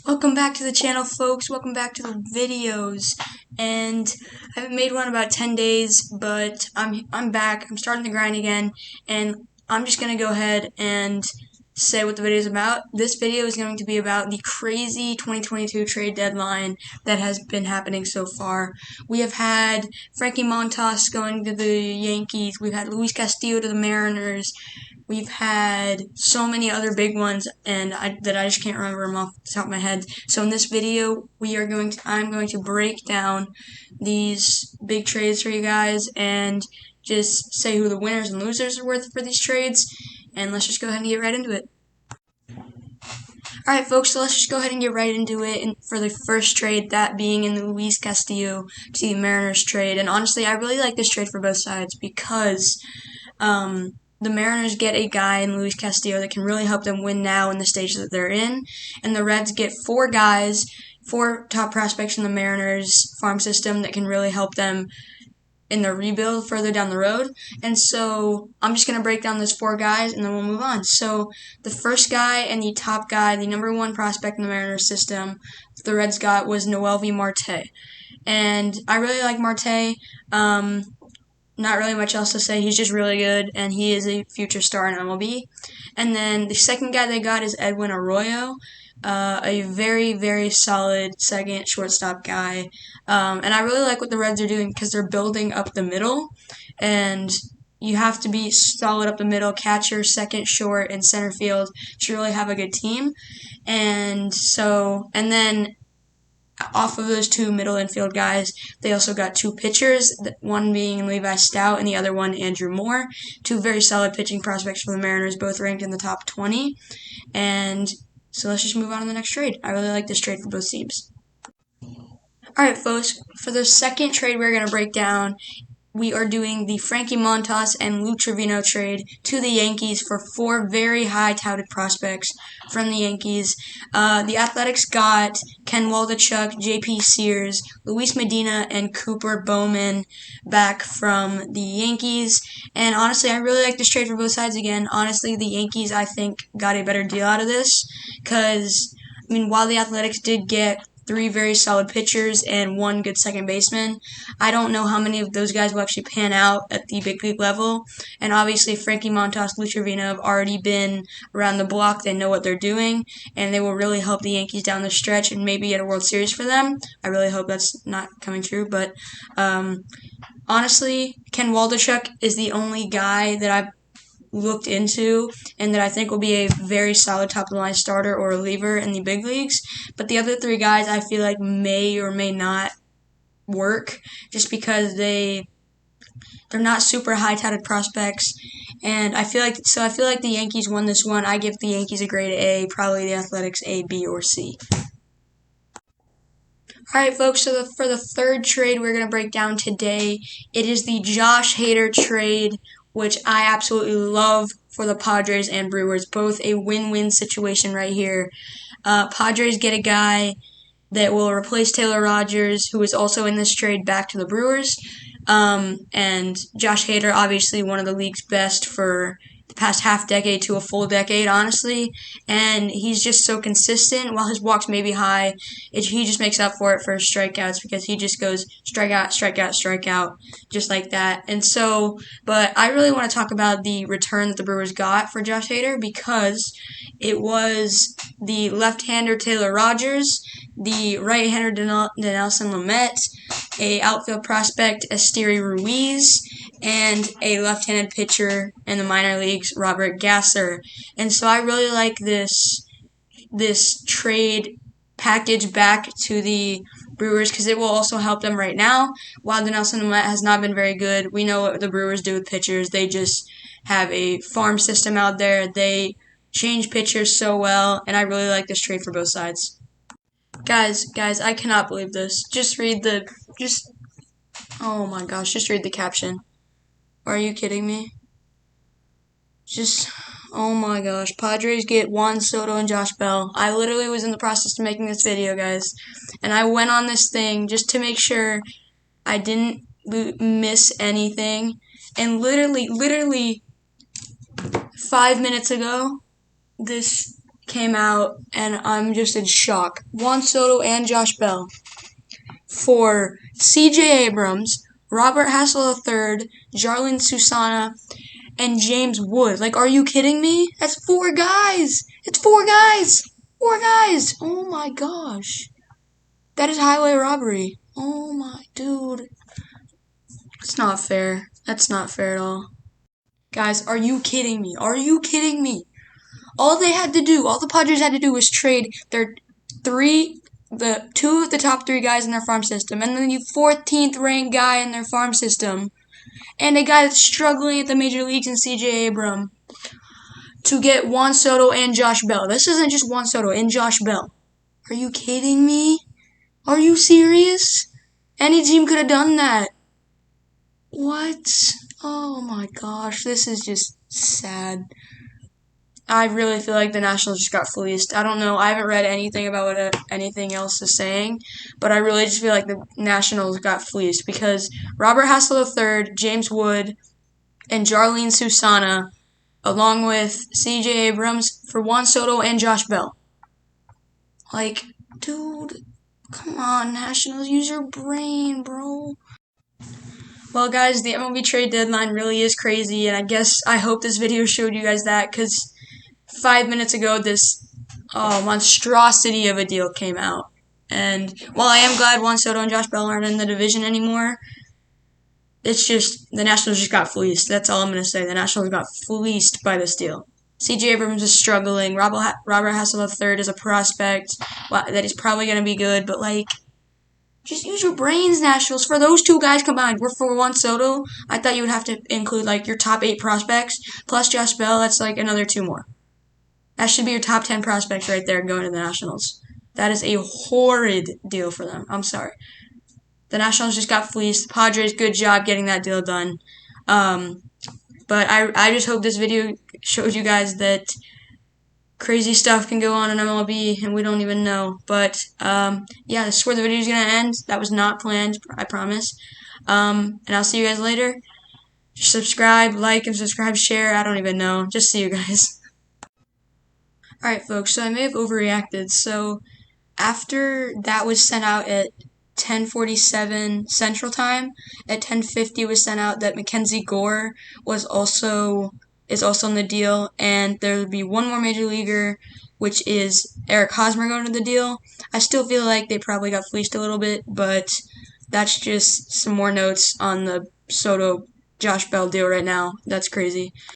Welcome back to the channel, folks. Welcome back to the videos. And I haven't made one in about 10 days, but I'm back. I'm starting the grind again, and I'm just gonna go ahead and say what the video is about. This video is going to be about the crazy 2022 trade deadline that has been happening so far. We have had Frankie Montas going to the Yankees. We've had Luis Castillo to the Mariners. We've had so many other big ones, and I just can't remember them off the top of my head. So in this video, I'm going to break down these big trades for you guys, and just say who the winners and losers are worth for these trades. And let's just go ahead and get right into it. Alright, folks, so let's just go ahead and get right into it. And for the first trade, that being in the Luis Castillo to the Mariners trade. And honestly, I really like this trade for both sides because the Mariners get a guy in Luis Castillo that can really help them win now in the stage that they're in. And the Reds get four top prospects in the Mariners farm system that can really help them in the rebuild further down the road. And so I'm just going to break down those four guys and then we'll move on. So the first guy and the top guy, the number one prospect in the Mariners system the Reds got was Noelvi Marte. And I really like Marte. Not really much else to say. He's just really good, and he is a future star in MLB. And then the second guy they got is Edwin Arroyo, a very, very solid second shortstop guy. And I really like what the Reds are doing because they're building up the middle, and you have to be solid up the middle, catcher, second, short, and center field to really have a good team. And then off of those two middle infield guys, they also got two pitchers, one being Levi Stout and the other one Andrew Moore. Two very solid pitching prospects for the Mariners, both ranked in the top 20. And so let's just move on to the next trade. I really like this trade for both teams. Alright, folks, for the second trade we're going to break down, we are doing the Frankie Montas and Lou Trevino trade to the Yankees for four very high-touted prospects from the Yankees. The Athletics got Ken Waldichuk, J.P. Sears, Luis Medina, and Cooper Bowman back from the Yankees. And honestly, I really like this trade for both sides again. Honestly, the Yankees, I think, got a better deal out of this because, while the Athletics did get three very solid pitchers and one good second baseman, I don't know how many of those guys will actually pan out at the big league level. And obviously, Frankie Montas, Lou Trevino have already been around the block. They know what they're doing, and they will really help the Yankees down the stretch and maybe get a World Series for them. I really hope that's not coming true, but honestly, Ken Waldichuk is the only guy that I've looked into and that I think will be a very solid top-of-the-line starter or reliever in the big leagues. But the other three guys I feel like may or may not work just because they're not super high-touted prospects. And I feel like the Yankees won this one. I give the Yankees a grade A, probably the Athletics A, B, or C. Alright, folks, so for the third trade we're going to break down today, it is the Josh Hader trade, which I absolutely love for the Padres and Brewers. Both a win-win situation right here. Padres get a guy that will replace Taylor Rogers, who is also in this trade, back to the Brewers. And Josh Hader, obviously one of the league's best for the past half decade to a full decade, honestly. And he's just so consistent. While his walks may be high, he just makes up for it for his strikeouts because he just goes strikeout, strikeout, strikeout, just like that. And so, but I really want to talk about the return that the Brewers got for Josh Hader because it was the left-hander Taylor Rogers, the right-hander Dinelson Lamet, a outfield prospect Esteury Ruiz, and a left-handed pitcher in the minor leagues, Robert Gasser. And so I really like this trade package back to the Brewers because it will also help them right now. While Dinelson Lamet has not been very good, we know what the Brewers do with pitchers. They just have a farm system out there. They change pitchers so well, and I really like this trade for both sides. Guys, I cannot believe this. Oh my gosh, just read the caption. Are you kidding me? Oh my gosh. Padres get Juan Soto and Josh Bell. I literally was in the process of making this video, guys. And I went on this thing just to make sure I didn't miss anything. And literally 5 minutes ago, this came out, and I'm just in shock. Juan Soto and Josh Bell for C.J. Abrams, Robert Hassel III, Jarlin Susana, and James Wood. Like, are you kidding me? That's 4 guys. It's 4 guys. 4 guys. Oh my gosh. That is highway robbery. Oh my dude. It's not fair. That's not fair at all. Guys, are you kidding me? Are you kidding me? All the Padres had to do was trade their 2 of the top 3 guys in their farm system, and then the 14th ranked guy in their farm system, and a guy that's struggling at the major leagues in C.J. Abrams, to get Juan Soto and Josh Bell. This isn't just Juan Soto and Josh Bell. Are you kidding me? Are you serious? Any team could have done that. What? Oh my gosh, this is just sad. I really feel like the Nationals just got fleeced. I don't know. I haven't read anything about what anything else is saying, but I really just feel like the Nationals got fleeced because Robert Hassel III, James Wood, and Jarlin Susana, along with C.J. Abrams, for Juan Soto and Josh Bell. Like, dude, come on, Nationals, use your brain, bro. Well, guys, the MLB trade deadline really is crazy, and I hope this video showed you guys that, because 5 minutes ago, this monstrosity of a deal came out. And while I am glad Juan Soto and Josh Bell aren't in the division anymore, it's just the Nationals just got fleeced. That's all I'm going to say. The Nationals got fleeced by this deal. C.J. Abrams is struggling. Robert Hassel III is a prospect that is probably going to be good, but like, just use your brains, Nationals. For those 2 guys combined, for Juan Soto, I thought you would have to include like your top 8 prospects plus Josh Bell. That's like another 2 more. That should be your top 10 prospects right there going to the Nationals. That is a horrid deal for them. I'm sorry. The Nationals just got fleeced. The Padres, good job getting that deal done. But I just hope this video showed you guys that crazy stuff can go on in MLB and we don't even know. But yeah, this is where the video is going to end. That was not planned, I promise. And I'll see you guys later. Just subscribe, like, and subscribe, share. I don't even know. Just see you guys. Alright, folks, so I may have overreacted. So after that was sent out at 10:47 Central Time, at 10:50 was sent out that Mackenzie Gore is also in the deal, and there will be one more major leaguer, which is Eric Hosmer going to the deal. I still feel like they probably got fleeced a little bit, but that's just some more notes on the Soto Josh Bell deal right now. That's crazy.